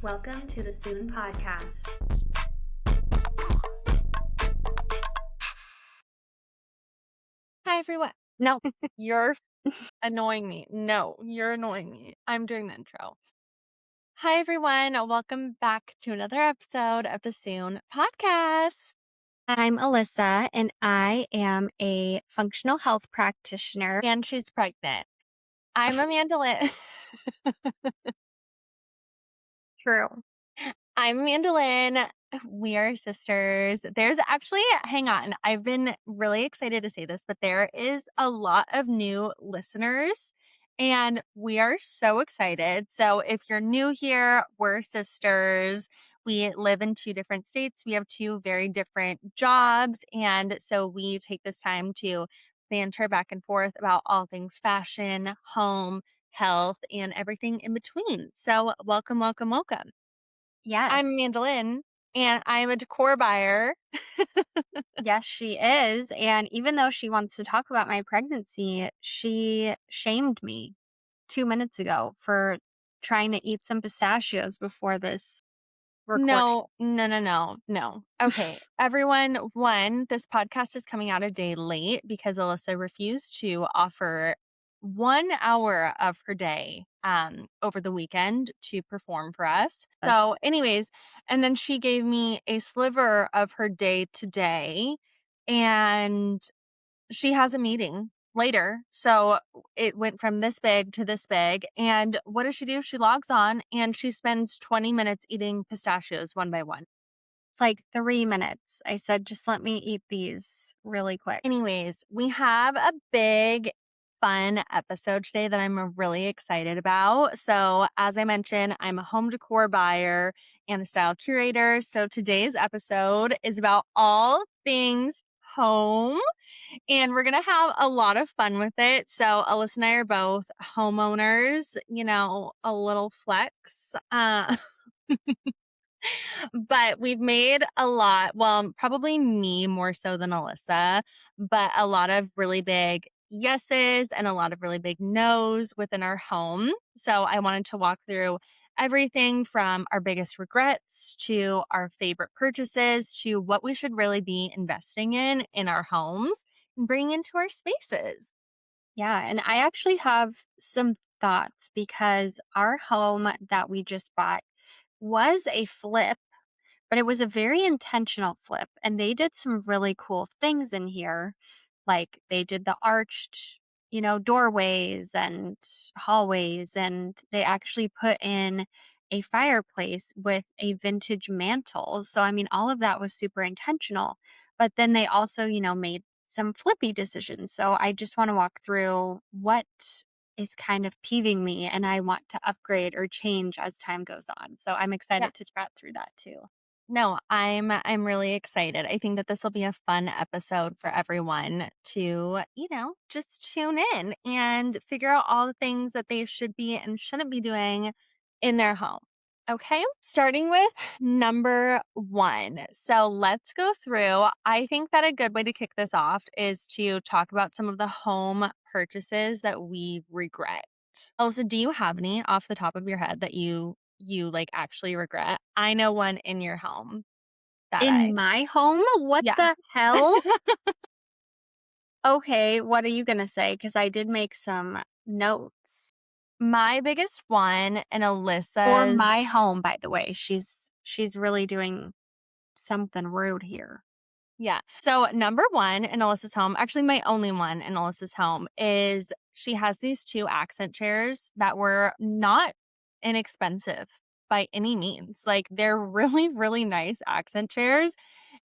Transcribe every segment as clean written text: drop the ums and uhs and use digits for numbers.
Welcome to the Soon Podcast. Hi, everyone. No, you're annoying me. No, you're annoying me. I'm doing the intro. Hi, everyone. Welcome back to another episode of the Soon Podcast. I'm Alyssa, and I am a functional health practitioner. And she's pregnant. I'm Amanda Lynn. True. I'm Amanda Lynn. We are sisters. There's actually, hang on, I've been really excited to say this, but there is a lot of new listeners and we are so excited. So if you're new here, we're sisters. We live in two different states. We have two very different jobs. And so we take this time to banter back and forth about all things fashion, home, health, and everything in between. So welcome, welcome, welcome. Yes. I'm Amanda Lynn, and I'm a decor buyer. Yes, she is. And even though she wants to talk about my pregnancy, she shamed me 2 minutes ago for trying to eat some pistachios before this recording. No. Okay, everyone, this podcast is coming out a day late because Alyssa refused to offer 1 hour of her day over the weekend to perform for us. Yes. So anyways, and then she gave me a sliver of her day today, and she has a meeting later. So it went from this big to this big. And what does she do? She logs on and she spends 20 minutes eating pistachios one by one. Like 3 minutes. I said, just let me eat these really quick. Anyways, we have a big, fun episode today that I'm really excited about. So, as I mentioned, I'm a home decor buyer and a style curator. So, today's episode is about all things home. And we're going to have a lot of fun with it. So, Alyssa and I are both homeowners, a little flex. But we've made a lot, well, probably me more so than Alyssa, but a lot of really big yeses and a lot of really big nos within our home. So I wanted to walk through everything from our biggest regrets to our favorite purchases to what we should really be investing in our homes and bring into our spaces. Yeah, and I actually have some thoughts because our home that we just bought was a flip, but it was a very intentional flip. And they did some really cool things in here. Like they did the arched, doorways and hallways, and they actually put in a fireplace with a vintage mantle. So, I mean, all of that was super intentional. But then they also, made some flippy decisions. So, I just want to walk through what is kind of peeving me and I want to upgrade or change as time goes on. So, I'm excited to chat through that too. No, I'm really excited. I think that this will be a fun episode for everyone to, just tune in and figure out all the things that they should be and shouldn't be doing in their home. Okay, starting with number 1. So let's go through. I think that a good way to kick this off is to talk about some of the home purchases that we regret. Alyssa, do you have any off the top of your head that you like actually regret? I know one in your home that In my home? What yeah. the hell? Okay, what are you going to say? Because I did make some notes. My biggest one and For Alyssa's my home, by the way. She's really doing something rude here. yeah. So number 1 in Alyssa's home, actually my only one in Alyssa's home, is she has these 2 accent chairs that were not inexpensive by any means. Like they're really, really nice accent chairs.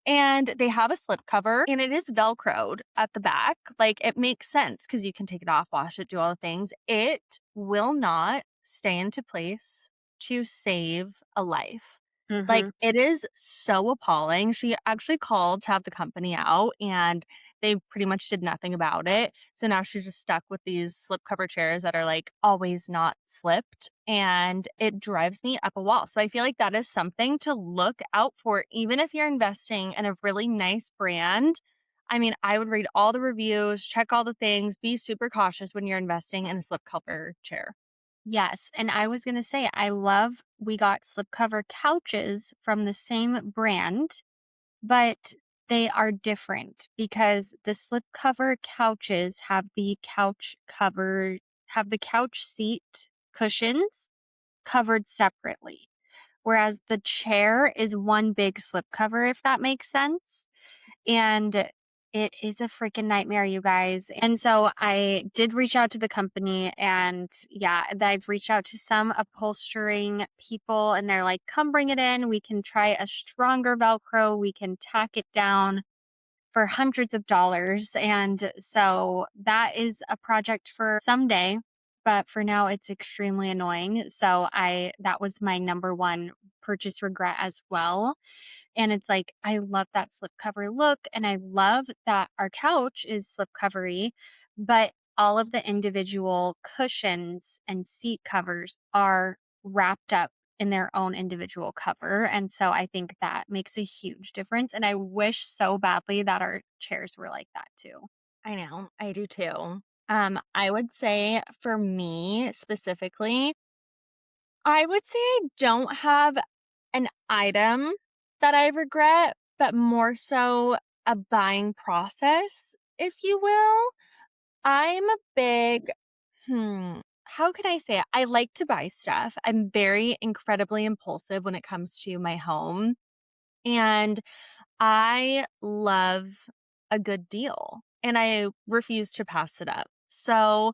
And they have a slip cover and it is Velcroed at the back. Like it makes sense because you can take it off, wash it, do all the things. It will not stay into place to save a life. Like Mhm. it is so appalling. She actually called to have the company out and they pretty much did nothing about it. So now she's just stuck with these slipcover chairs that are like always not slipped and it drives me up a wall. So I feel like that is something to look out for, even if you're investing in a really nice brand. I mean, I would read all the reviews, check all the things, be super cautious when you're investing in a slipcover chair. Yes, and I was gonna say, we got slipcover couches from the same brand, but they are different because the slipcover couches have the couch seat cushions covered separately, whereas the chair is one big slipcover, if that makes sense. And it is a freaking nightmare, you guys. And so I did reach out to the company, and yeah, I've reached out to some upholstering people, and they're like, come bring it in. We can try a stronger Velcro. We can tack it down for hundreds of dollars. And so that is a project for someday. But for now, it's extremely annoying. So that was my number one purchase regret as well. And it's like, I love that slipcover look, and I love that our couch is slipcovery, but all of the individual cushions and seat covers are wrapped up in their own individual cover. And so I think that makes a huge difference. And I wish so badly that our chairs were like that too. I know, I do too. I would say for me specifically, I would say I don't have an item that I regret, but more so a buying process, if you will. I'm a big, how can I say it? I like to buy stuff. I'm very incredibly impulsive when it comes to my home. And I love a good deal and I refuse to pass it up. So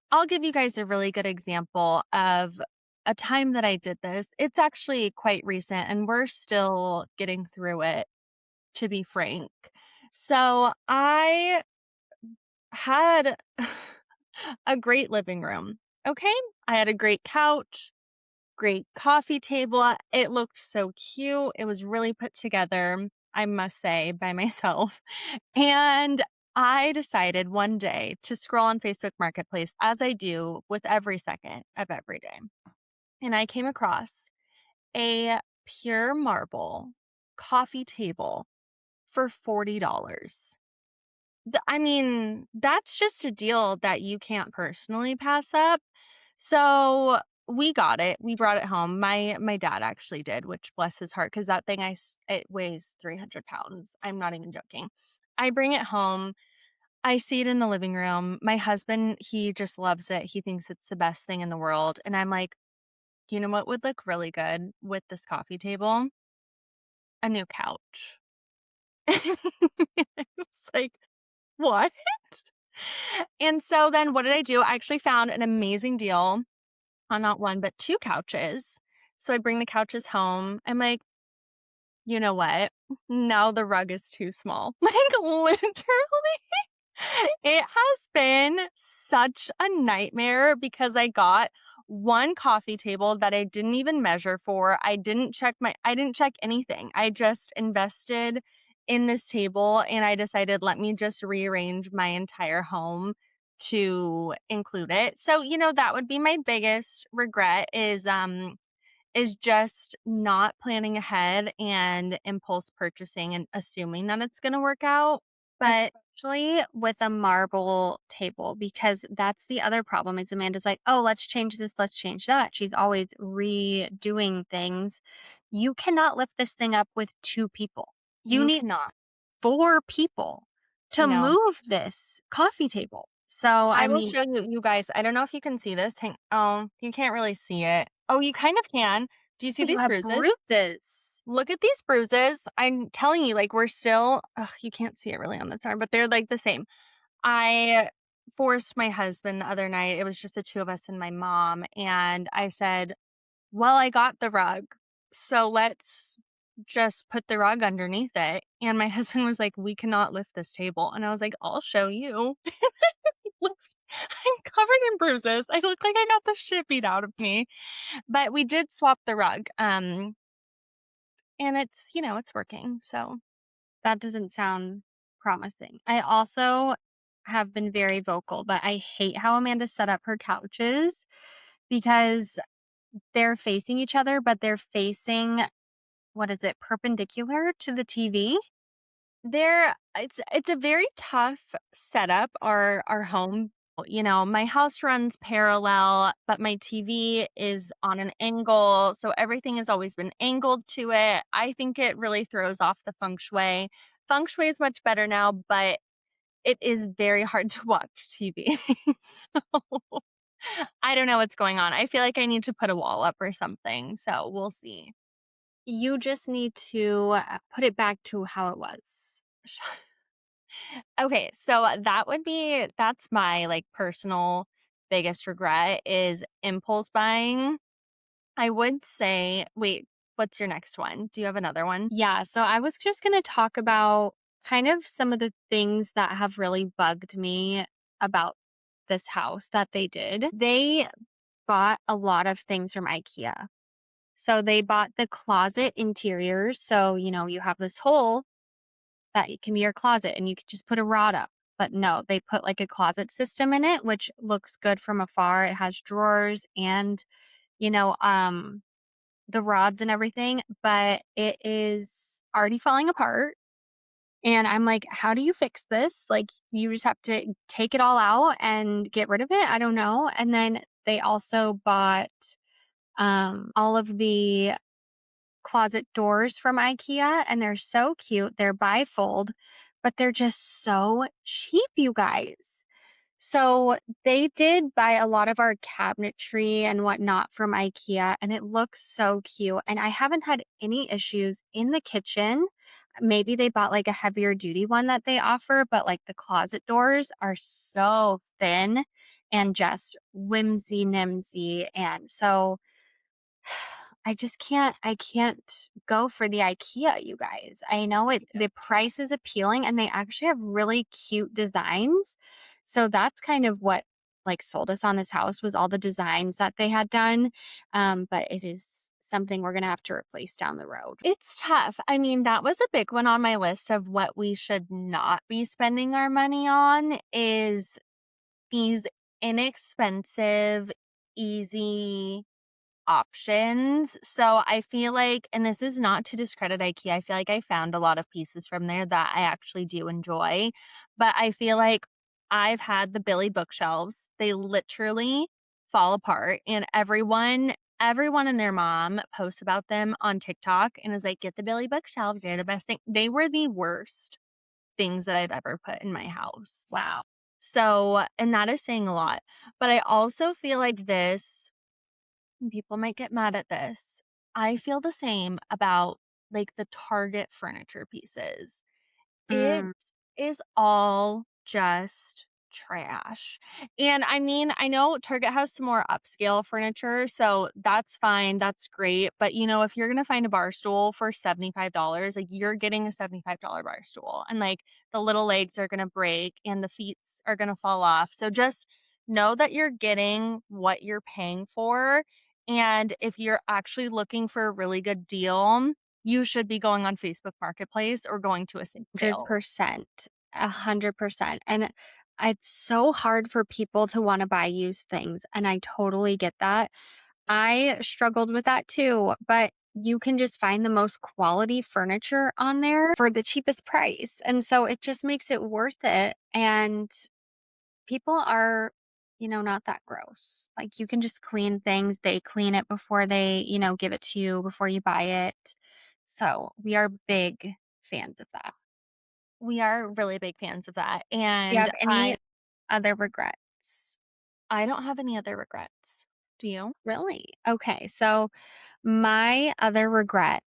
I'll give you guys a really good example of a time that I did this. It's actually quite recent and we're still getting through it, to be frank. So I had a great living room. Okay. I had a great couch, great coffee table. It looked so cute. It was really put together, I must say, by myself. And I decided one day to scroll on Facebook Marketplace, as I do with every second of every day. And I came across a pure marble coffee table for $40. I mean, that's just a deal that you can't personally pass up. So we got it. We brought it home. My dad actually did, which bless his heart, because that thing it weighs 300 pounds. I'm not even joking. I bring it home. I see it in the living room. My husband, he just loves it. He thinks it's the best thing in the world. And I'm like, you know what would look really good with this coffee table? A new couch. I was like, what? And so then what did I do? I actually found an amazing deal on not one, but two couches. So I bring the couches home. I'm like, you know what? Now the rug is too small. Like literally, it has been such a nightmare because I got one coffee table that I didn't even measure for. I didn't check anything. I just invested in this table and I decided, let me just rearrange my entire home to include it. So, that would be my biggest regret is just not planning ahead and impulse purchasing and assuming that it's going to work out. But Especially with a marble table, because that's the other problem is Amanda's like, oh, let's change this, let's change that. She's always redoing things. You cannot lift this thing up with two people. You you need cannot. four people I to know. move this coffee table. So, I I will mean, show you guys. I don't know if you can see this. Oh, you can't really see it. Oh, you kind of can. Do you see you these have bruises? bruises. Look at these bruises. I'm telling you, like, we're still, you can't see it really on this arm, but they're like the same. I forced my husband the other night. It was just the two of us and my mom. And I said, well, I got the rug. So let's just put the rug underneath it. And my husband was like, we cannot lift this table. And I was like, I'll show you. I'm covered in bruises. I look like I got the shit beat out of me. But we did swap the rug. And it's working. So That doesn't sound promising. I also have been very vocal, but I hate how Amanda set up her couches because they're facing each other, but they're facing, what is it, perpendicular to the TV? it's a very tough setup, our home My house runs parallel, but my TV is on an angle. So everything has always been angled to it. I think it really throws off the feng shui. Feng shui is much better now, but it is very hard to watch TV. So I don't know what's going on. I feel like I need to put a wall up or something. So we'll see. You just need to put it back to how it was. Okay, so that's my like personal biggest regret is impulse buying. I would say, wait, what's your next one? Do you have another one? Yeah, so I was just going to talk about kind of some of the things that have really bugged me about this house that they did. They bought a lot of things from IKEA. So they bought the closet interiors. So, you have this hole that it can be your closet and you could just put a rod up. But no, they put like a closet system in it, which looks good from afar. It has drawers and, you know, um, the rods and everything, but it is already falling apart. And I'm like, how do you fix this? Like, you just have to take it all out and get rid of it. I don't know. And then they also bought all of the closet doors from IKEA, and they're so cute. They're bifold, but they're just so cheap, you guys. So they did buy a lot of our cabinetry and whatnot from IKEA, and it looks so cute. And I haven't had any issues in the kitchen. Maybe they bought like a heavier duty one that they offer, but like the closet doors are so thin and just whimsy nimsy. And so I can't go for the IKEA, you guys. I know the price is appealing and they actually have really cute designs. So that's kind of what like sold us on this house was all the designs that they had done. But it is something we're gonna have to replace down the road. It's tough. I mean, that was a big one on my list of what we should not be spending our money on is these inexpensive, easy options. So I feel like, and this is not to discredit IKEA, I feel like I found a lot of pieces from there that I actually do enjoy. But I feel like I've had the Billy bookshelves. They literally fall apart and everyone and their mom posts about them on TikTok and is like, get the Billy bookshelves. They're the best thing. They were the worst things that I've ever put in my house. Wow. So, and that is saying a lot. But I also feel like this and people might get mad at this. I feel the same about like the Target furniture pieces. It Mm, is all just trash. And I mean, I know Target has some more upscale furniture, so that's fine. That's great. But if you're going to find a bar stool for $75, like you're getting a $75 bar stool and like the little legs are going to break and the feet are going to fall off. So just know that you're getting what you're paying for. And if you're actually looking for a really good deal, you should be going on Facebook Marketplace or going to a sale. 100%. 100%. And it's so hard for people to want to buy used things. And I totally get that. I struggled with that too, but you can just find the most quality furniture on there for the cheapest price. And so it just makes it worth it. And people are, not that gross. Like you can just clean things. They clean it before they, give it to you before you buy it. So we are big fans of that. We are really big fans of that, Do you and have any other regrets? I don't have any other regrets. Do you? Really? Okay. So my other regret,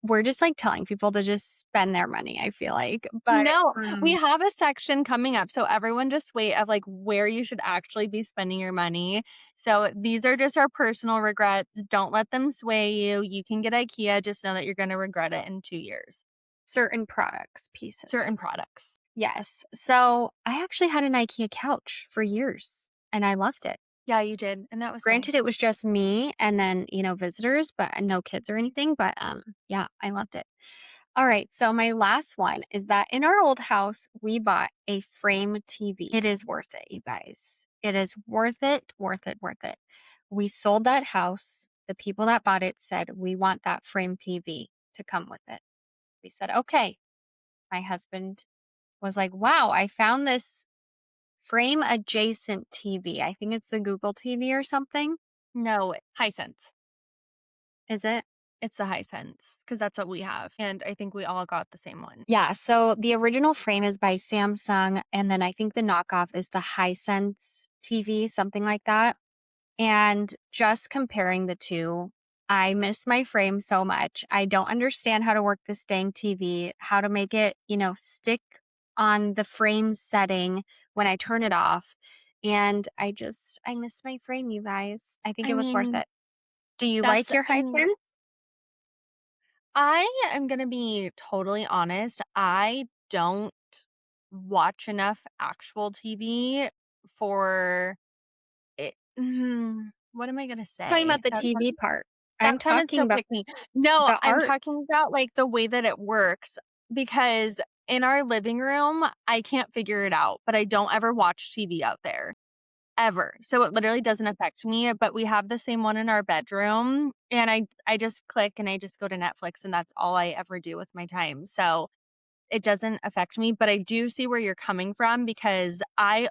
we're just like telling people to just spend their money, I feel like. But No, we have a section coming up, so everyone just wait of, like, where you should actually be spending your money. So these are just our personal regrets. Don't let them sway you. You can get IKEA, just know that you're gonna regret it in 2 years. certain products, pieces. Certain products. Yes. So I actually had an IKEA couch for years and I loved it. Yeah, you did, and that was nice. Granted, it was just me and then, visitors, but no kids or anything. But yeah, I loved it. All right. So my last one is that in our old house, we bought a frame TV. It is worth it, you guys. It is worth it, worth it, worth it. We sold that house. The people that bought it said, we want that frame TV to come with it. We said, okay. My husband was like, wow, I found this frame adjacent TV. I think it's the Google TV or something. No, Hisense. Is it? It's the Hisense because that's what we have. And I think we all got the same one. Yeah. So the original frame is by Samsung. And then I think the knockoff is the Hisense TV, something like that. And just comparing the two, I miss my frame so much. I don't understand how to work this dang TV, how to make it, stick on the frame setting when I turn it off. And I miss my frame, you guys. I think I it was worth mean, it. Do you that's, like your I mean, Hisense? I am going to be totally honest. I don't watch enough actual TV for it. What am I going to Talking say? about the TV part. I'm That sounded talking so about pick me. No, the I'm art. talking about like the way that it works because in our living room, I can't figure it out, but I don't ever watch TV out there ever. So it literally doesn't affect me, but we have the same one in our bedroom and I just click and I just go to Netflix and that's all I ever do with my time. So it doesn't affect me, but I do see where you're coming from because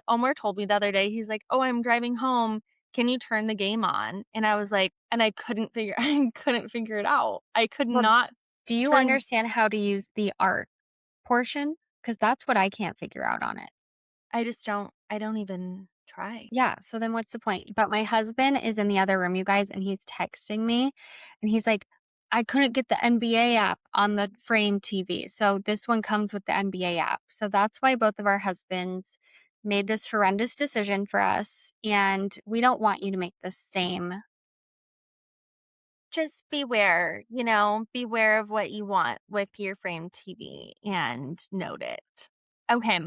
Omar told me the other day, he's like, "Oh, I'm driving home. Can you turn the game on?" And I was like, and I couldn't figure I couldn't figure it out. I could Well, not do you turn understand how to use the art portion? Because that's what I can't figure out on it. I don't even try. Yeah, so then what's the point? But my husband is in the other room, you guys, and he's texting me and he's like, I couldn't get the NBA app on the frame TV. So this one comes with the NBA app. So that's why both of our husbands made this horrendous decision for us. And we don't want you to make the same. Just beware of what you want with your frame TV and note it. Okay.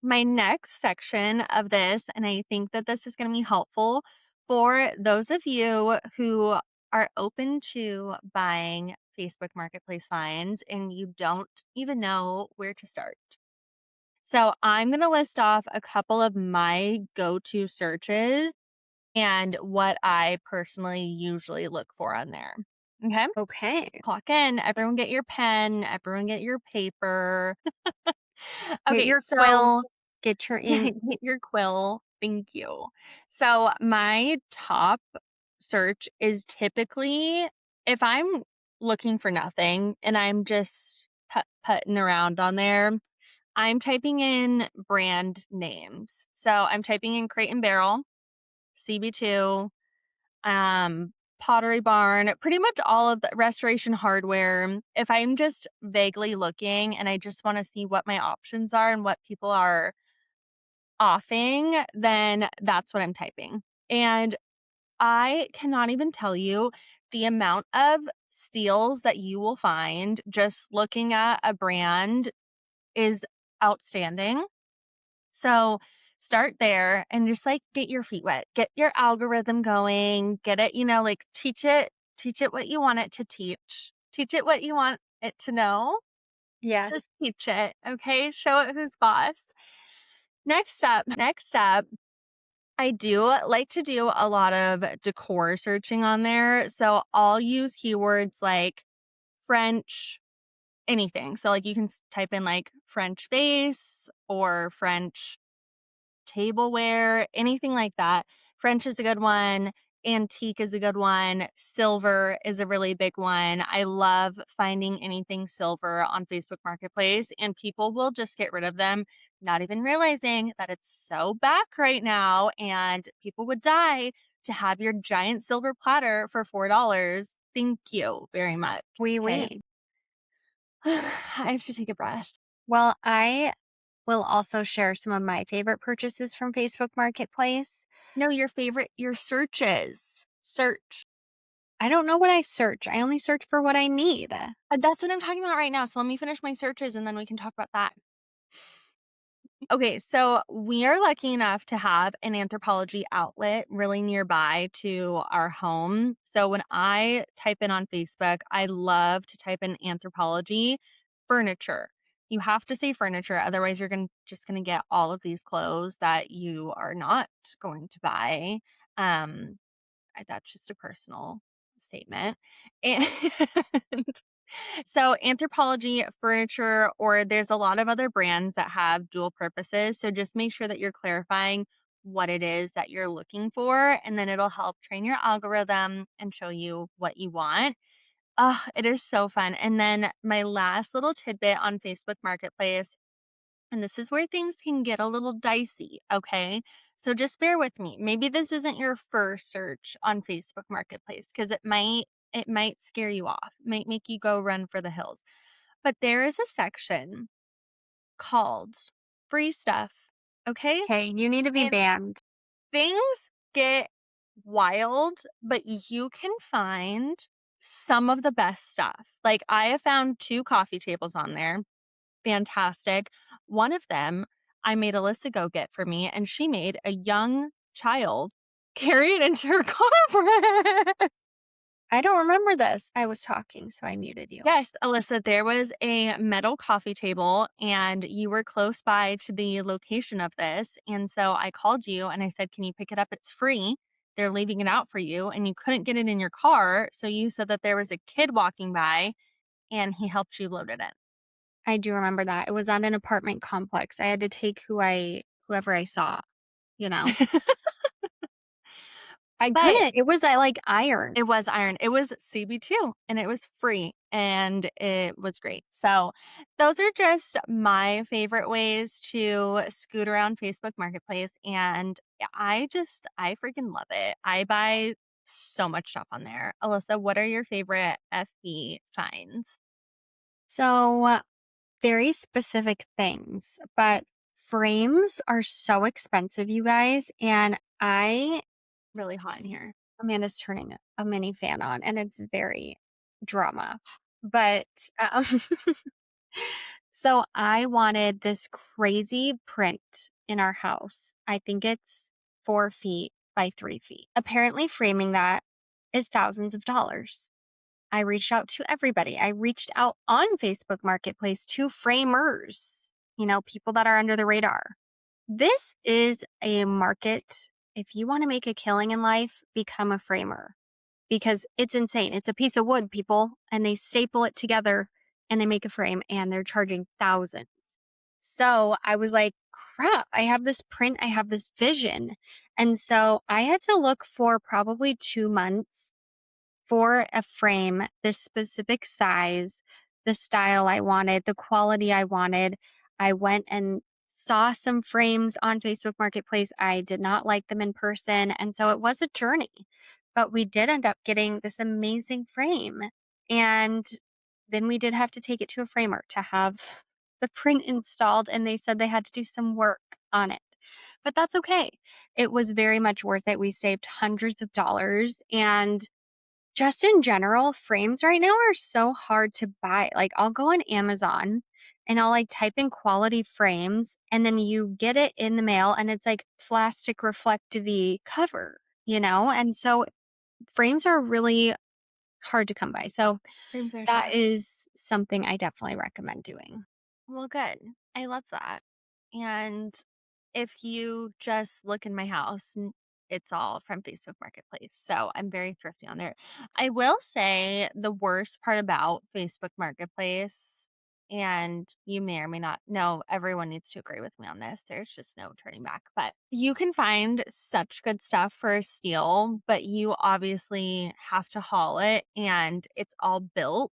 My next section of this, and I think that this is going to be helpful for those of you who are open to buying Facebook Marketplace finds and you don't even know where to start. So, I'm going to list off a couple of my go to searches and what I personally usually look for on there. Okay. Okay. Clock in. Everyone get your pen. Everyone get your paper. Get Okay. your So, quill, get your ink. get your quill. Thank you. So, my top search is typically if I'm looking for nothing and I'm just putting around on there, I'm typing in brand names. So, I'm typing in Crate and Barrel, CB2, Pottery Barn, pretty much all of the Restoration Hardware. If I'm just vaguely looking and I just want to see what my options are and what people are offing, then that's what I'm typing. And I cannot even tell you the amount of steals that you will find just looking at a brand is outstanding. So start there and just like get your feet wet, get your algorithm going, get it, like teach it what you want it to teach it what you want it to know. Yes. Just teach it. Okay. Show it who's boss. Next up, I do like to do a lot of decor searching on there. So I'll use keywords like French, anything. So like you can type in like French vase or French tableware, anything like that. French is a good one. Antique is a good one. Silver is a really big one. I love finding anything silver on Facebook Marketplace, and people will just get rid of them, not even realizing that it's so back right now, and people would die to have your giant silver platter for $4. Thank you very much. Oui, Okay. oui. I have to take a breath. Well, I will also share some of my favorite purchases from Facebook Marketplace. No, your searches. Search. I don't know what I search. I only search for what I need. That's what I'm talking about right now. So let me finish my searches and then we can talk about that. Okay, so we are lucky enough to have an anthropology outlet really nearby to our home. So when I type in on Facebook, I love to type in anthropology furniture. You have to say furniture, otherwise you're just gonna get all of these clothes that you are not going to buy. That's just a personal statement. And So Anthropologie Furniture, or there's a lot of other brands that have dual purposes. So just make sure that you're clarifying what it is that you're looking for, and then it'll help train your algorithm and show you what you want. Oh, it is so fun. And then my last little tidbit on Facebook Marketplace, and this is where things can get a little dicey, okay? So just bear with me. Maybe this isn't your first search on Facebook Marketplace because it might scare you off, might make you go run for the hills. But there is a section called free stuff, okay? Okay, you need to be And banned. things get wild, but you can find some of the best stuff. Like I have found 2 coffee tables on there. Fantastic. One of them, I made Alyssa go get for me, and she made a young child carry it into her car for her. I don't remember this. I was talking, so I muted you. Yes, Alyssa, there was a metal coffee table, and you were close by to the location of this. And so I called you and I said, "Can you pick it up? It's free. They're leaving it out for you." And you couldn't get it in your car. So you said that there was a kid walking by and he helped you load it in. I do remember that. It was on an apartment complex. I had to take whoever I saw, you know. I But couldn't. It was I like iron. it was iron. It was CB2 and it was free and it was great. So, those are just my favorite ways to scoot around Facebook Marketplace. And I freaking love it. I buy so much stuff on there. Alyssa, what are your favorite FB finds? So very specific things, but frames are so expensive, you guys. And Really hot in here. Amanda's turning a mini fan on, and it's very drama. But um, so I wanted this crazy print in our house. I think it's 4 feet by 3 feet. Apparently, framing that is thousands of dollars. I reached out to everybody. I reached out on Facebook Marketplace to framers, people that are under the radar. This is a market. If you want to make a killing in life, become a framer because it's insane. It's a piece of wood, people, and they staple it together and they make a frame and they're charging thousands. So I was like, crap, I have this print, I have this vision. And so I had to look for probably 2 months for a frame, this specific size, the style I wanted, the quality I wanted. I went and saw some frames on Facebook Marketplace. I did not like them in person. And so it was a journey, but we did end up getting this amazing frame. And then we did have to take it to a framer to have the print installed. And they said they had to do some work on it. But that's okay. It was very much worth it. We saved hundreds of dollars. And just in general, frames right now are so hard to buy. Like I'll go on Amazon and I'll like type in quality frames and then you get it in the mail and it's like plastic reflective cover, And so frames are really hard to come by. So Frames are that tough. is something I definitely recommend doing. Well, good. I love that. And if you just look in my house, it's all from Facebook Marketplace. So I'm very thrifty on there. I will say the worst part about Facebook Marketplace, and you may or may not know, everyone needs to agree with me on this. There's just no turning back. But you can find such good stuff for a steal, but you obviously have to haul it and it's all built.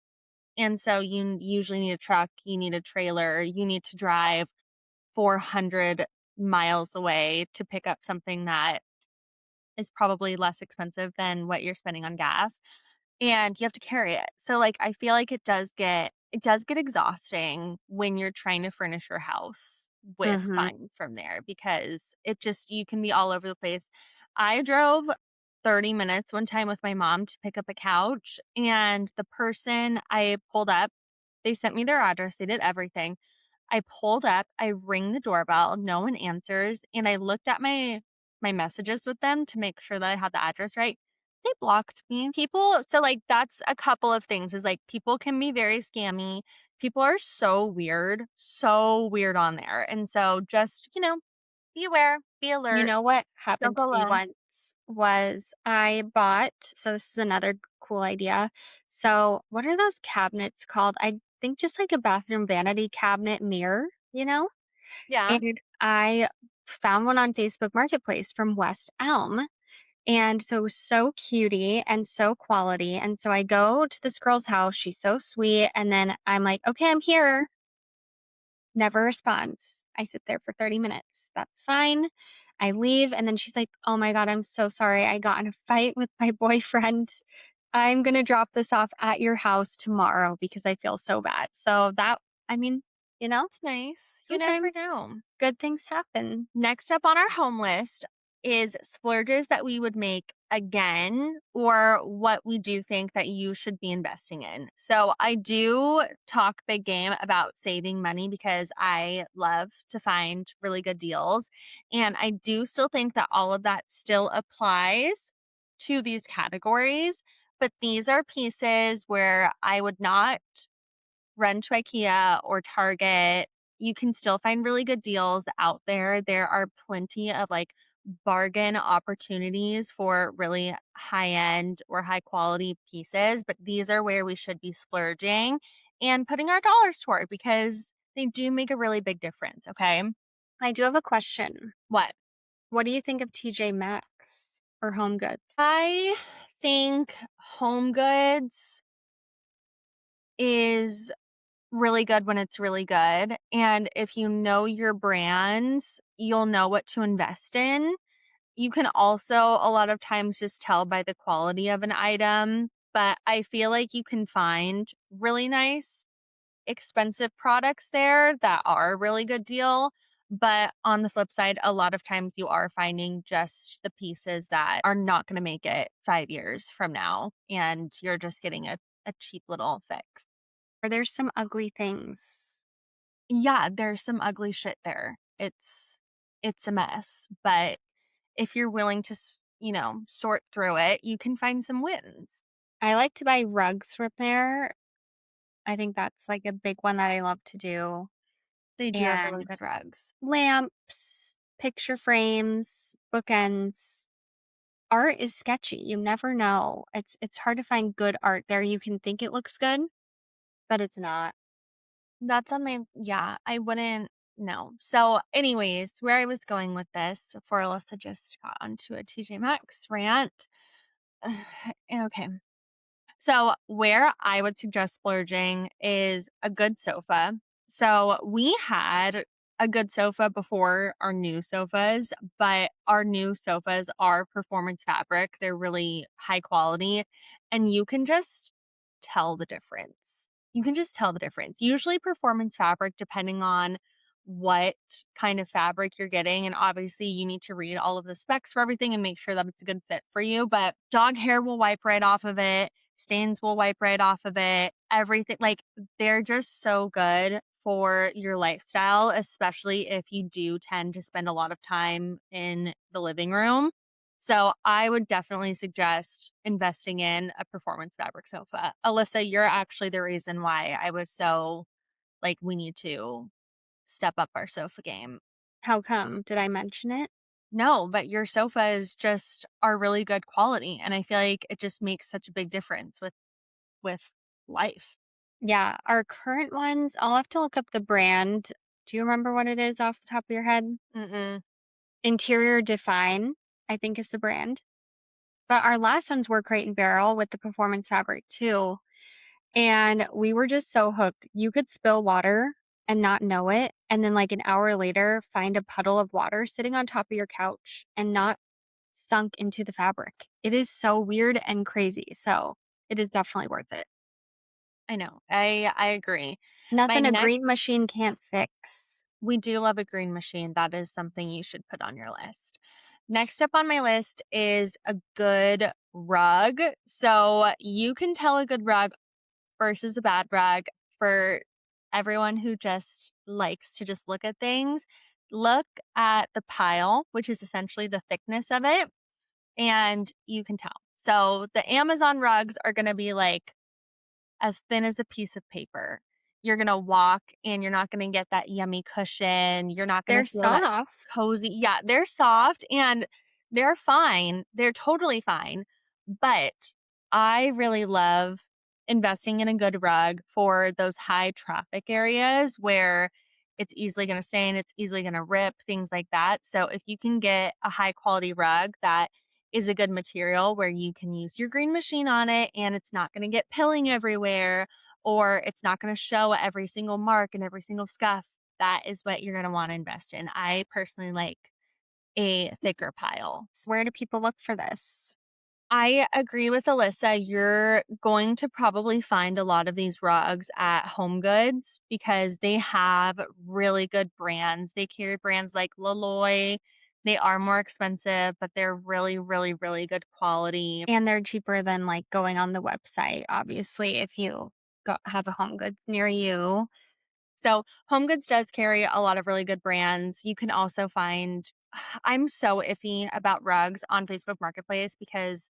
And so you usually need a truck, you need a trailer, you need to drive 400 miles away to pick up something that is probably less expensive than what you're spending on gas, and you have to carry it. So like I feel like it does get exhausting when you're trying to furnish your house with Mm-hmm. finds from there because you can be all over the place. I drove 30 minutes one time with my mom to pick up a couch, and the person I pulled up, they sent me their address, they did everything. I pulled up, I ring the doorbell, no one answers, and I looked at my messages with them to make sure that I had the address right. They blocked me. Like that's a couple of things is like people can be very scammy. People are so weird on there. And so just, Be aware, be You alert, know what don't happened go to me alone. once was I bought, so this is another cool idea. So, what are those cabinets called? I think just like a bathroom vanity cabinet mirror, you know? Yeah. And I found one on Facebook Marketplace from West Elm. And so it was so cutie and so quality. And so I go to this girl's house. She's so sweet. And then I'm like, okay, I'm here. Never responds. I sit there for 30 minutes. That's fine. I leave. And then she's like, oh my God, I'm so sorry. I got in a fight with my boyfriend. I'm going to drop this off at your house tomorrow because I feel so bad. So that, I mean, you know, It's nice. You never sometimes know. good things happen. Next up on our home list is splurges that we would make again or what we do think that you should be investing in. So I do talk big game about saving money because I love to find really good deals. And I do still think that all of that still applies to these categories. But these are pieces where I would not run to IKEA or Target. You can still find really good deals out there. There are plenty of like bargain opportunities for really high end or high quality pieces, but these are where we should be splurging and putting our dollars toward because they do make a really big difference. Okay. I do have a question. What? What do you think of TJ Maxx or Home Goods? I think home goods is really good when it's really good. And if you know your brands, you'll know what to invest in. You can also a lot of times just tell by the quality of an item, but I feel like you can find really nice, expensive products there that are a really good deal. But on the flip side, a lot of times you are finding just the pieces that are not going to make it 5 years from now. And you're just getting a cheap little fix. Or there's some ugly things. Yeah, there's some ugly shit there. It's a mess, but if you're willing to, sort through it, you can find some wins. I like to buy rugs from there. I think that's like a big one that I love to do. They do have really And good rugs. lamps, picture frames, bookends. Art is sketchy. You never know. It's hard to find good art there. You can think it looks good, but it's not. That's on my yeah, I wouldn't know. So, anyways, where I was going with this before Alyssa just got onto a TJ Maxx rant. Okay. So, where I would suggest splurging is a good sofa. So, we had a good sofa before our new sofas, but our new sofas are performance fabric. They're really high quality, and you can just tell the difference. You can just tell the difference. Usually, performance fabric, depending on what kind of fabric you're getting. And obviously, you need to read all of the specs for everything and make sure that it's a good fit for you. But dog hair will wipe right off of it, stains will wipe right off of it. Everything, like, they're just so good for your lifestyle, especially if you do tend to spend a lot of time in the living room. So I would definitely suggest investing in a performance fabric sofa. Alyssa, you're actually the reason why I was so like, we need to step up our sofa game. How come? Did I mention it? No, but your sofas just are really good quality, and I feel like it just makes such a big difference with life. Yeah, our current ones, I'll have to look up the brand. Do you remember what it is off the top of your head? Mm-mm. Interior Define, I think is the brand. But our last ones were Crate and Barrel with the performance fabric too. And we were just so hooked. You could spill water and not know it. And then, like an hour later, find a puddle of water sitting on top of your couch and not sunk into the fabric. It is so weird and crazy. So it is definitely worth it. I know. I agree. My Nothing a next green machine can't fix. We do love a green machine. That is something you should put on your list. Next up on my list is a good rug. So you can tell a good rug versus a bad rug for everyone who just likes to just look at things. Look at the pile, which is essentially the thickness of it, and you can tell. So the Amazon rugs are going to be like as thin as a piece of paper. you're going to walk and you're not going to get that yummy cushion. You're not going They're to feel that soft. cozy. Yeah, they're soft and they're fine. They're totally fine. But I really love investing in a good rug for those high traffic areas where it's easily going to stain, it's easily going to rip, things like that. So if you can get a high quality rug that is a good material where you can use your green machine on it and it's not going to get pilling everywhere or it's not going to show every single mark and every single scuff, that is what you're going to want to invest in. I personally like a thicker pile. Where do people look for this? I agree with Alyssa. You're going to probably find a lot of these rugs at Home Goods because they have really good brands. They carry brands like Laloy. They are more expensive, but they're really, really, really good quality. And they're cheaper than like going on the website, obviously, if you have a Home Goods near you. So Home Goods does carry a lot of really good brands. You can also find, I'm so iffy about rugs on Facebook Marketplace because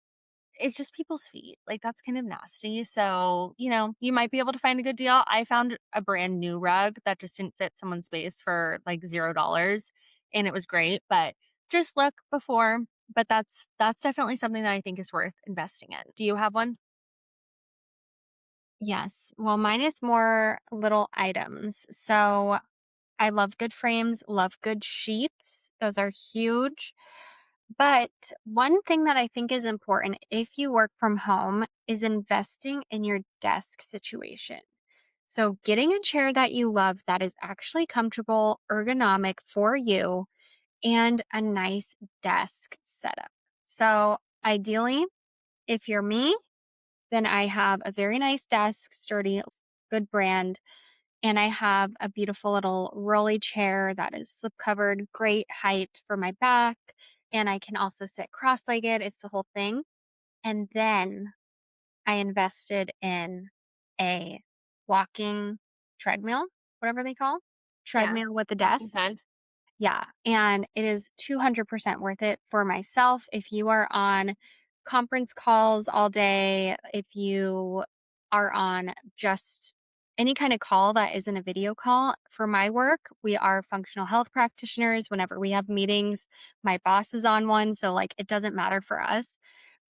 it's just people's feet. Like that's kind of nasty. So, you might be able to find a good deal. I found a brand new rug that just didn't fit someone's space for like $0 and it was great, but just look before, but that's definitely something that I think is worth investing in. Do you have one? Yes. Well, mine is more little items. So I love good frames, love good sheets. Those are huge. But one thing that I think is important if you work from home is investing in your desk situation. So, getting a chair that you love that is actually comfortable, ergonomic for you, and a nice desk setup. So, ideally, if you're me, then I have a very nice desk, sturdy, good brand, and I have a beautiful little rolly chair that is slip covered, great height for my back. And I can also sit cross legged. It's the whole thing. And then I invested in a walking treadmill, whatever they call Yeah. treadmill with a Walking desk. ped. Yeah, and it is 200% worth it for myself. If you are on conference calls all day, if you are on just any kind of call that isn't a video call, for my work, we are functional health practitioners. Whenever we have meetings, my boss is on one. So, like, it doesn't matter for us.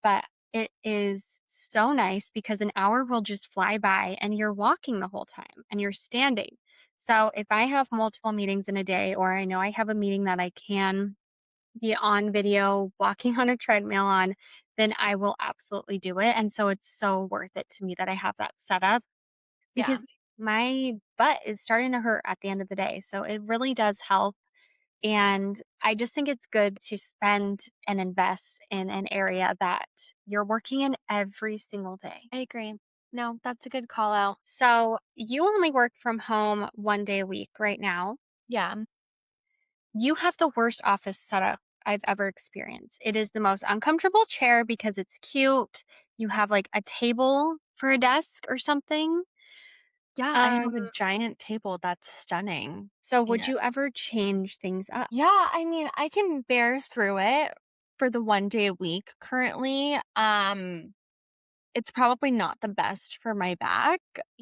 But it is so nice because an hour will just fly by and you're walking the whole time and you're standing. So if I have multiple meetings in a day, or I know I have a meeting that I can be on video walking on a treadmill on, then I will absolutely do it. And so it's so worth it to me that I have that set up Yeah. because my butt is starting to hurt at the end of the day. So it really does help. And I just think it's good to spend and invest in an area that you're working in every single day. I agree. No, that's a good call out. So you only work from home 1 day a week right now. Yeah. You have the worst office setup I've ever experienced. It is the most uncomfortable chair because it's cute. You have like a table for a desk or something. Yeah, I have a Um, giant table that's stunning. so would Yeah. you ever change things up? Yeah, I mean, I can bear through it for the 1 day a week currently. It's probably not the best for my back.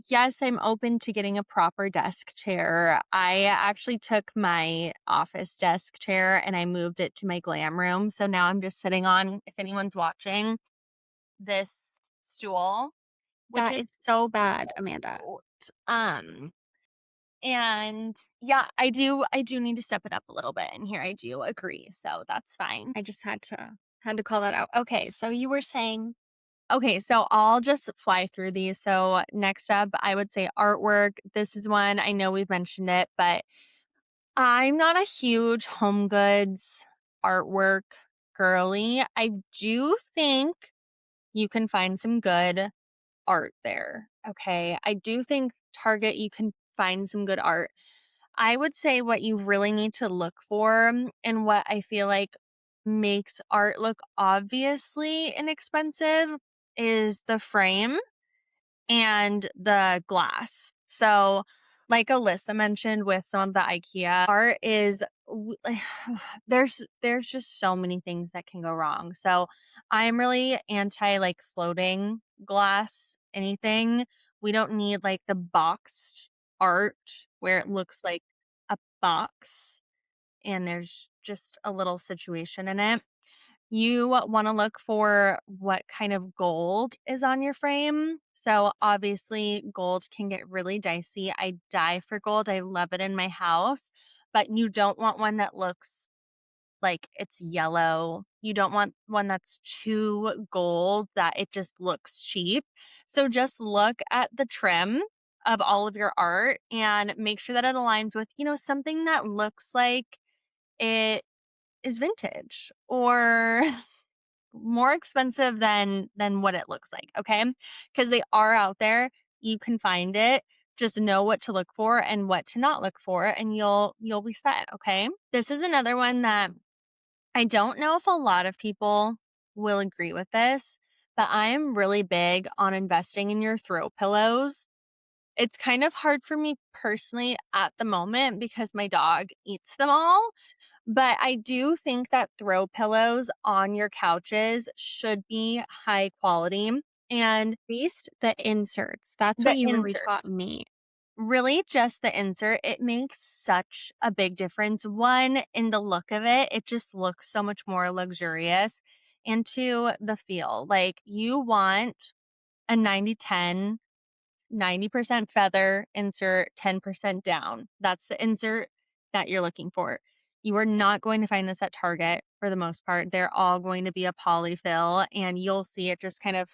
Yes, I'm open to getting a proper desk chair. I actually took my office desk chair and I moved it to my glam room. So now I'm just sitting on, if anyone's watching, this stool, which That is is so bad, Amanda. cute. And yeah, I do need to step it up a little bit. And here I do agree. So that's fine. I just had to call that out. Okay, so you were saying Okay, so I'll just fly through these. So next up, I would say artwork. This is one I know we've mentioned it, but I'm not a huge home goods artwork girly. I do think you can find some good art there. Okay. I do think Target, you can find some good art. I would say what you really need to look for and what I feel like makes art look obviously inexpensive is the frame and the glass. So, like Alyssa mentioned with some of the IKEA art is there's just so many things that can go wrong. So, I'm really anti like floating glass anything. We don't need like the boxed art where it looks like a box and there's just a little situation in it. You want to look for what kind of gold is on your frame. So, obviously, gold can get really dicey. I die for gold. I love it in my house, but you don't want one that looks like it's yellow. You don't want one that's too gold that it just looks cheap. So, just look at the trim of all of your art and make sure that it aligns with, something that looks like it is vintage or more expensive than what it looks like, okay? Because they are out there. You can find it. Just know what to look for and what to not look for, and you'll be set, okay? This is another one that I don't know if a lot of people will agree with this, but I'm really big on investing in your throw pillows. It's kind of hard for me personally at the moment because my dog eats them all, but I do think that throw pillows on your couches should be high quality. And At least the inserts. That's what the you really insert, taught me. really just the insert, it makes such a big difference. One, in the look of it, it just looks so much more luxurious. And two, the feel. Like you want a 90-10, 90% feather insert, 10% down. That's the insert that you're looking for. You are not going to find this at Target for the most part. They're all going to be a polyfill, and you'll see it just kind of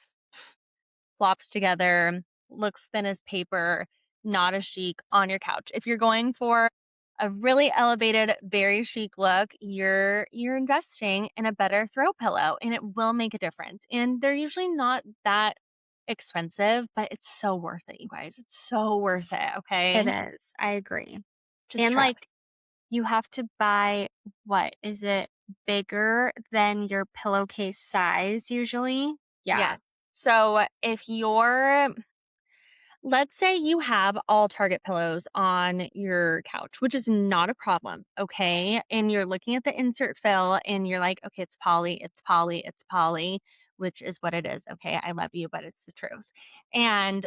flops together, looks thin as paper, not as chic on your couch. If you're going for a really elevated, very chic look, you're investing in a better throw pillow and it will make a difference. And they're usually not that expensive, but it's so worth it, you guys. It's so worth it, okay? It is. I agree. Just And trust. you have to buy what? Is it bigger than your pillowcase size usually? Yeah. Yeah. So if you're let's say you have all Target pillows on your couch, which is not a problem, okay? And you're looking at the insert fill and you're like, okay, it's poly, it's poly, it's poly, which is what it is, okay? I love you, but it's the truth. And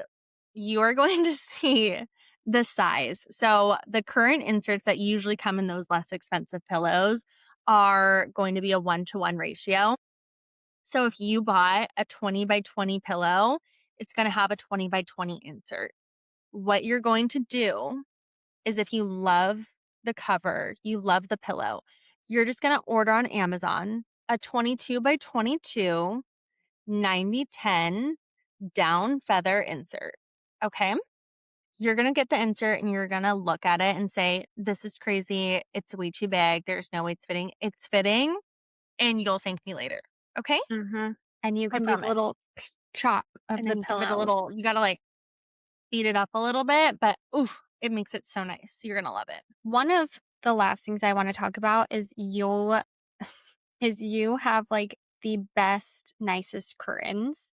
you are going to see the size. So the current inserts that usually come in those less expensive pillows are going to be a 1-to-1 ratio. So if you bought a 20 by 20 pillow, it's going to have a 20 by 20 insert. What you're going to do is if you love the cover, you love the pillow, you're just going to order on Amazon a 22 by 22 90-10 down feather insert. Okay? You're going to get the insert and you're going to look at it and say, this is crazy. It's way too big. There's no way it's fitting. It's fitting and you'll thank me later. Okay? Mhm. And you I can do the promise. little chop of And the then give it a pillow. little, you got to like beat it up a little bit, but ooh, it makes it so nice. You're going to love it. One of the last things I want to talk about is you have the best, nicest curtains.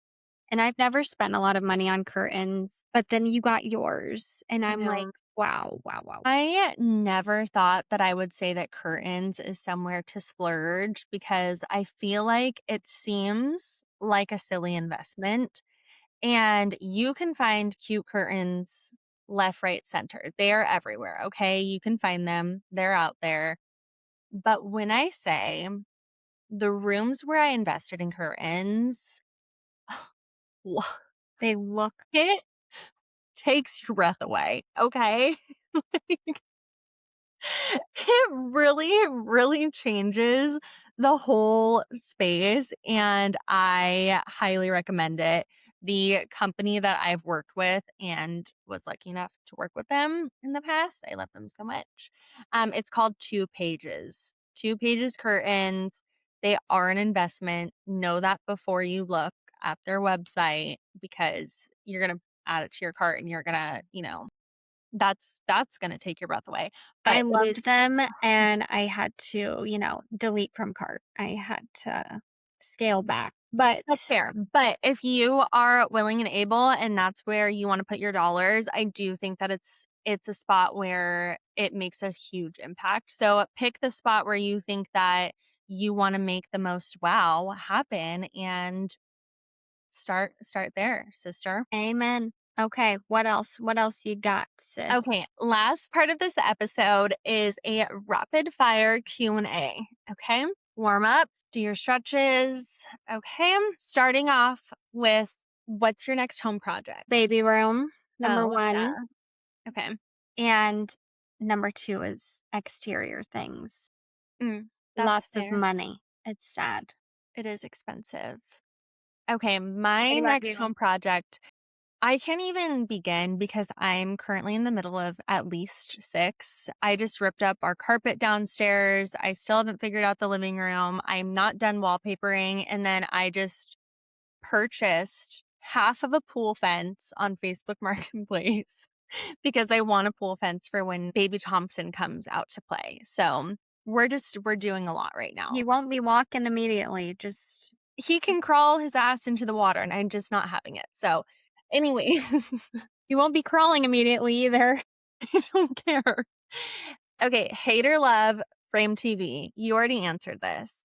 And I've never spent a lot of money on curtains, but then you got yours. And I I'm like, know. wow, wow, wow. I never thought that I would say that curtains is somewhere to splurge because I feel like it seems like a silly investment. And you can find cute curtains left, right, center. They are everywhere. Okay. You can find them, they're out there. But when I say the rooms where I invested in curtains, They look it takes your breath away. Okay. It really, really changes the whole space, and I highly recommend it. The company that I've worked with and was lucky enough to work with them in the past, I love them so much. It's called Two Pages. Two Pages curtains. They are an investment. Know that before you look at their website because you're gonna add it to your cart and you're gonna, that's gonna take your breath away. I But it loved is them and I had to, delete from cart. I had to scale back. But that's fair. But if you are willing and able and that's where you wanna put your dollars, I do think that it's a spot where it makes a huge impact. So pick the spot where you think that you wanna make the most wow happen and start there, sister. amen. Okay, what else? What else you got, sis? Okay, last part of this episode is a rapid fire Q&A, okay? Warm up, do your stretches, okay? Starting off with what's your next home project? Baby room, number Oh, yeah. 1, Okay. and number 2 is exterior things. That's Lots of fair. money. It's sad. It is expensive. Okay, What my about next you? home project, I can't even begin because I'm currently in the middle of at least 6. I just ripped up our carpet downstairs. I still haven't figured out the living room. I'm not done wallpapering. And then I just purchased half of a pool fence on Facebook Marketplace because I want a pool fence for when baby Thompson comes out to play. So we're doing a lot right He now. won't be walking immediately, just He can crawl his ass into the water and I'm just not having it. So anyway, he won't be crawling immediately either. I don't care. Okay, hate or love frame TV. You already answered this.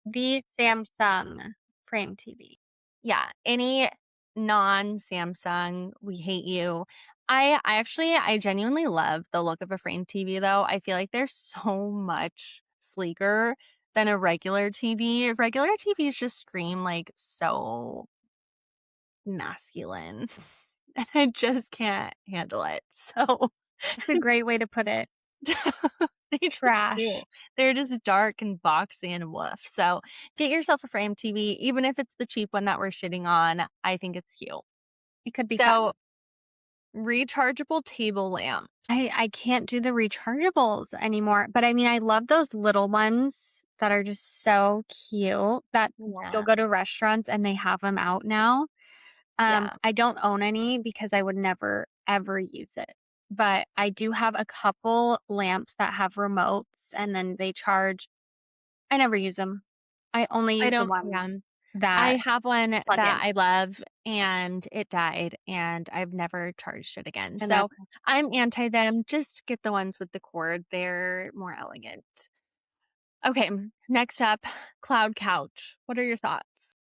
The Samsung frame TV. Yeah, any non-Samsung, we hate you. I genuinely love the look of a frame TV though. I feel like they're so much sleeker than a regular TV. Regular TVs just scream like so masculine. And I just can't handle it. So That's a great way to put it. they just do. Trash. They're just dark and boxy and woof. So get yourself a frame TV, even if it's the cheap one that we're shitting on. I think it's cute. It could be fun. So rechargeable table lamp. I can't do the rechargeables anymore, but I mean, I love those little ones that are just so cute that you'll Yeah. go to restaurants and they have them out now. Yeah. I don't own any because I would never ever use it. But I do have a couple lamps that have remotes and then they charge. I never use them. I only I use the don't, yeah. ones I that have one that plug in. I love and it died and I've never charged it again. And So that's I'm anti them. Just get the ones with the cord. They're more elegant. Okay, next up, cloud couch. What are your thoughts?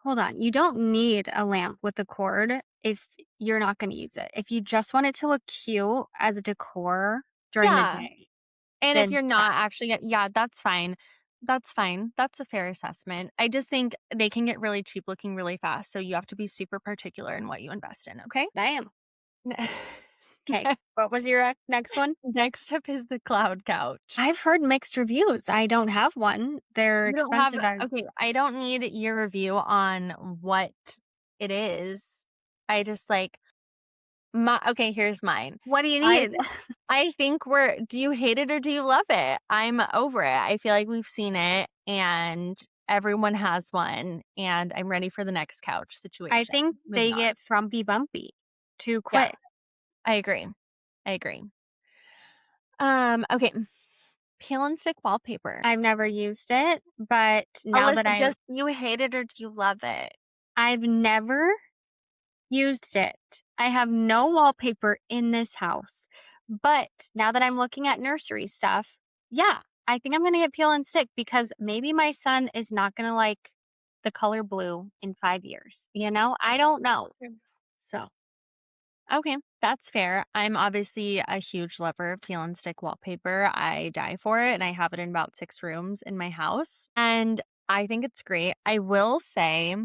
hold on. You don't need a lamp with a cord if you're not going to use it. If you just want it to look cute as a decor during the Yeah. day, And if then you're yeah, not actually, yeah, that's fine. That's fine. That's a fair assessment. I just think they can get really cheap looking really fast. So you have to be super particular in what you invest in. Okay. I am. Okay. What was your next one? Next up is the cloud couch. I've heard mixed reviews. I don't have one. They're You don't have, expensive as okay, I don't need your review on what it is. I just like, okay, here's mine. what do you I need? I think do you hate it or do you love it? I'm over it. I feel like we've seen it and everyone has one and I'm ready for the next couch I situation. think Moving they on. get frumpy bumpy too Yeah, quick. I agree. I agree. Okay. Peel and stick wallpaper. I've never used it, but now that Alyssa, just do you hate it or do you love it? I've never used it. I have no wallpaper in this house. But now that I'm looking at nursery stuff, yeah, I think I'm going to get peel and stick because maybe my son is not going to like the color blue in 5 years. You know, I don't know. So, Okay, that's fair. I'm obviously a huge lover of peel and stick wallpaper. I die for it and I have it in about 6 rooms in my house. And I think it's great. I will say,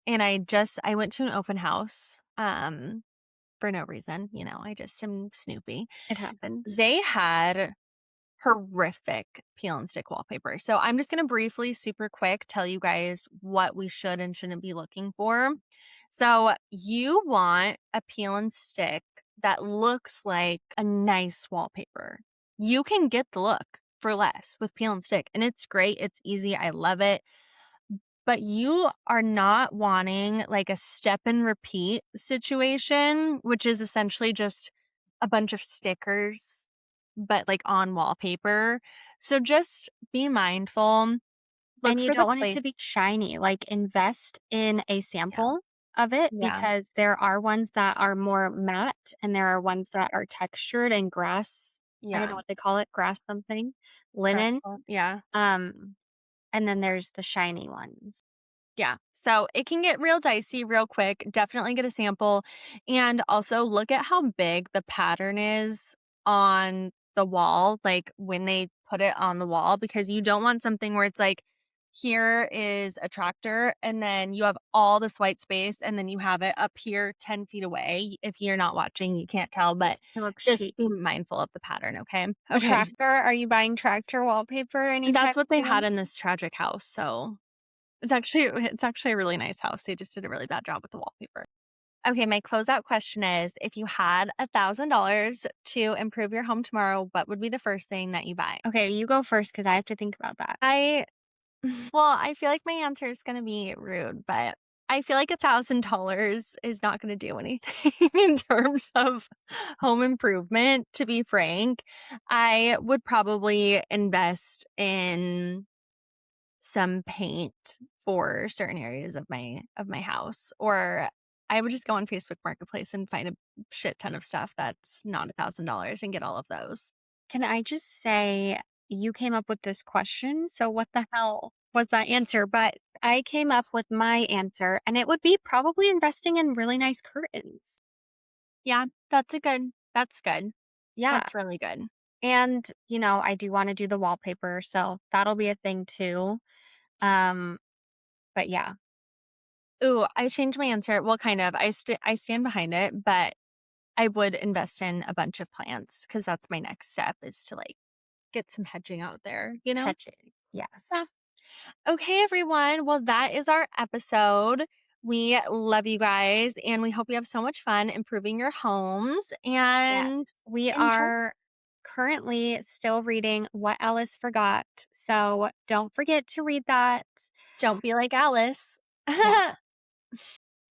and I went to an open house for no reason, I just am snoopy. it happens. They had horrific peel and stick wallpaper. So I'm just going to briefly, super quick, tell you guys what we should and shouldn't be looking for. So you want a peel and stick that looks like a nice wallpaper. You can get the look for less with peel and stick, and it's great. It's easy. I love it. But you are not wanting like a step and repeat situation, which is essentially just a bunch of stickers, but like on wallpaper. So just be mindful. Look And you for the don't want it place. to be shiny. Like invest in a Yeah. sample of it Yeah. because there are ones that are more matte and there are ones that are textured and grass. I don't know Yeah. what they call it, grass something, linen. Yeah. Um, and then there's the shiny ones. Yeah. So it can get real dicey real quick. Definitely get a sample. And also look at how big the pattern is on the wall, like when they put it on the wall, because you don't want something where it's like, here is a tractor, and then you have all this white space, and then you have it up here 10 feet away. If you're not watching, you can't tell, but It looks just cheap. be mindful of the pattern, okay? A Okay. tractor? Are you buying tractor wallpaper anytime That's what they had soon? in this tragic house. So it's actually a really nice house. They just did a really bad job with the wallpaper. Okay, my closeout question is, if you had $1,000 to improve your home tomorrow, what would be the first thing that you buy? Okay, you go first because I have to think about that. I feel like my answer is going to be rude, but I feel like $1,000 is not going to do anything in terms of home improvement, to be frank. I would probably invest in some paint for certain areas of my house, or I would just go on Facebook Marketplace and find a shit ton of stuff that's not $1,000 and get all of those. Can I just say you came up with this question? So what the hell was that answer? But I came up with my answer and it would be probably investing in really nice curtains. Yeah, that's good. Yeah. That's really good. And, I do want to do the wallpaper, so that'll be a thing too. Um, but yeah, Ooh, I changed my answer. Well, kind of. I stand behind it, but I would invest in a bunch of plants because that's my next step is to like get some hedging out there, you know? hedging. Yeah. Yes. Okay, everyone. Well, that is our episode. We love you guys and we hope you have so much fun improving your homes Yeah. and We enjoy. are currently still reading What Alice Forgot. So don't forget to read that. Don't be like Alice. Yeah.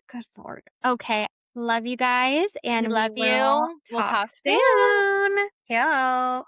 Good Lord. Okay. Love you guys, We and we love will you. We'll talk talk soon. soon. Ciao.